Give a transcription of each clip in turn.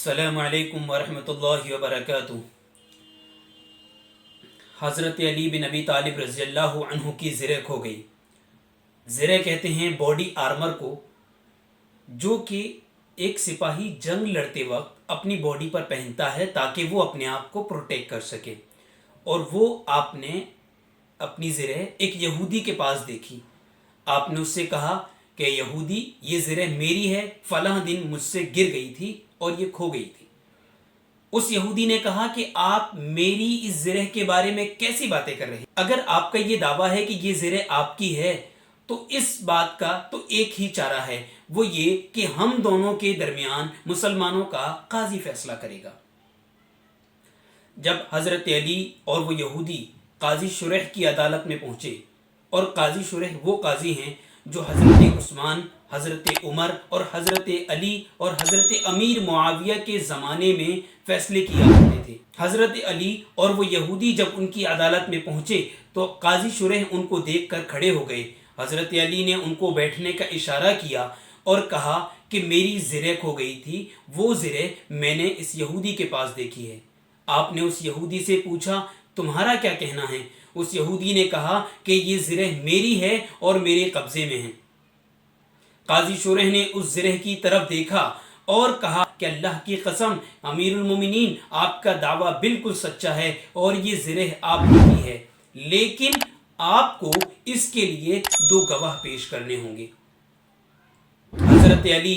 अस्सलामु अलैकुम वरहमतुल्लाहि वबरकातुहू। हज़रत अली बिन अबी तालिब रज़ियल्लाहु अन्हु की ज़िरे खो गई। ज़िरे कहते हैं बॉडी आर्मर को, जो कि एक सिपाही जंग लड़ते वक्त अपनी बॉडी पर पहनता है ताकि वो अपने आप को प्रोटेक्ट कर सके। और वो आपने अपनी ज़िरे एक यहूदी के पास देखी। आपने उससे कहा कि यहूदी, ये ज़िरे मेरी है, फलां दिन मुझसे गिर गई थी और ये खो गई थी। उस यहूदी ने कहा कि आप मेरी इस ज़िरे के बारे में कैसी बातें कर रहे हैं? अगर आपका ये दावा है कि ये ज़िरे आपकी है, तो इस बात का तो एक ही चारा है, वो ये कि हम दोनों के दरमियान मुसलमानों का काजी फैसला करेगा। जब हज़रत अली और वो यहूदी काजी शुरैह की अदालत में पहुंचे, और काजी शुरैह वो काजी हैं जो हज़रत उस्मान, हज़रत उमर और हज़रत अली और हज़रत अमीर मुआविया के ज़माने में फ़ैसले किया करते थे। हज़रत अली और वो यहूदी जब उनकी अदालत में पहुँचे तो काजी शुरैह उनको देख कर खड़े हो गए। हज़रत अली ने उनको बैठने का इशारा किया और कहा कि मेरी ज़िरे खो गई थी, वो ज़िरे मैंने इस यहूदी के पास देखी है। आपने उस यहूदी से पूछा, तुम्हारा क्या कहना है? उस यहूदी ने कहा कि ये ज़िरे मेरी है और मेरे कब्ज़े में है। काजी शुरैह ने उस ज़िरे की तरफ देखा और कहा कि अल्लाह की कसम अमीरुल मोमिनीन, आपका दावा बिल्कुल सच्चा है और ये ज़िरे आपकी ही है, लेकिन आपको इसके लिए 2 गवाह पेश करने होंगे। हज़रत अली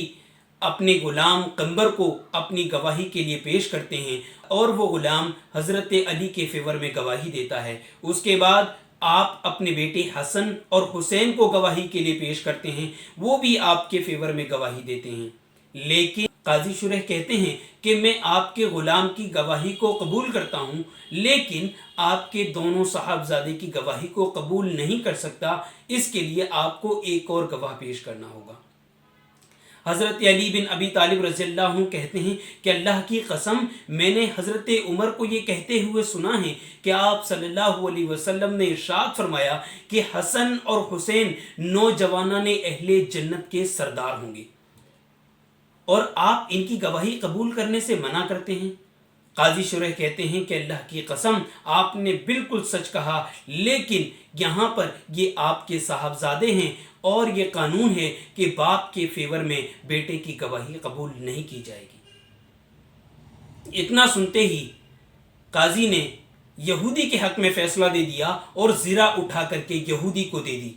अपने गुलाम कंबर को अपनी गवाही के लिए पेश करते हैं और वो गुलाम हज़रत अली के फेवर में गवाही देता है। उसके बाद आप अपने बेटे हसन और हुसैन को गवाही के लिए पेश करते हैं, वो भी आपके फेवर में गवाही देते हैं। लेकिन काजी शुरैह कहते हैं कि मैं आपके गुलाम की गवाही को कबूल करता हूँ, लेकिन आपके दोनों साहबजादे की गवाही को कबूल नहीं कर सकता। इसके लिए आपको एक और गवाह पेश करना होगा। हज़रत अली बिन अबी तालिब रज़ियल्लाहु अन्हु कहते हैं कि अल्लाह की कसम, मैंने हज़रत उमर को ये कहते हुए सुना है कि आप सल्लल्लाहु अलैहि वसल्लम ने इरशाद फरमाया कि हसन और हुसैन नौजवानाने अहले जन्नत के सरदार होंगे, और आप इनकी गवाही कबूल करने से मना करते हैं। काजी शुरैह कहते हैं कि अल्लाह की कसम, आपने बिल्कुल सच कहा, लेकिन यहाँ पर ये आपके साहबजादे हैं और ये कानून है कि बाप के फेवर में बेटे की गवाही कबूल नहीं की जाएगी। इतना सुनते ही काजी ने यहूदी के हक में फैसला दे दिया और ज़िरा उठा करके यहूदी को दे दी।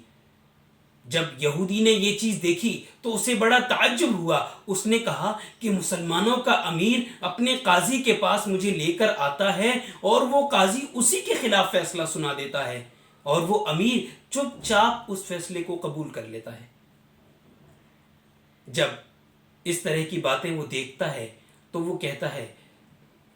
जब यहूदी ने ये चीज़ देखी तो उसे बड़ा ताज्जुब हुआ। उसने कहा कि मुसलमानों का अमीर अपने काजी के पास मुझे लेकर आता है और वो काजी उसी के खिलाफ फैसला सुना देता है, और वो अमीर चुपचाप उस फैसले को कबूल कर लेता है। जब इस तरह की बातें वो देखता है तो वो कहता है,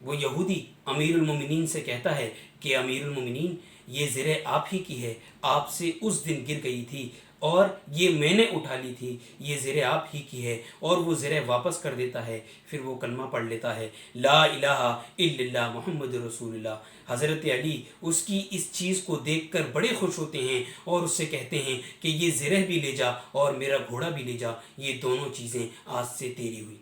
वो यहूदी अमीरुल मोमिनीन से कहता है कि अमीरुल मोमिनीन, ये ज़िरे आप ही की है, आपसे उस दिन गिर गई थी और ये मैंने उठा ली थी, ये ज़िरे आप ही की है। और वो ज़िरे वापस कर देता है। फिर वो कलमा पढ़ लेता है, ला इलाहा इल्लल्लाह मुहम्मदुर रसूलुल्लाह। हज़रत अली उसकी इस चीज़ को देखकर बड़े खुश होते हैं और उससे कहते हैं कि ये ज़िरे भी ले जा और मेरा घोड़ा भी ले जा, ये दोनों चीज़ें आज से तेरी हुई।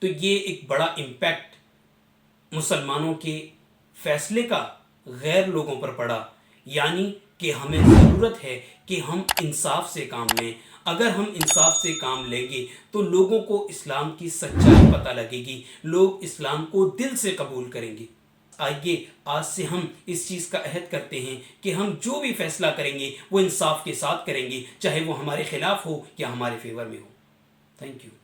तो ये एक बड़ा इम्पैक्ट मुसलमानों के फ़ैसले का गैर लोगों पर पड़ा, यानी कि हमें ज़रूरत है कि हम इंसाफ से काम लें। अगर हम इंसाफ से काम लेंगे तो लोगों को इस्लाम की सच्चाई पता लगेगी, लोग इस्लाम को दिल से कबूल करेंगे। आइए आज से हम इस चीज़ का अहद करते हैं कि हम जो भी फैसला करेंगे वो इंसाफ के साथ करेंगे, चाहे वो हमारे खिलाफ हो या हमारे फेवर में हो। Thank you.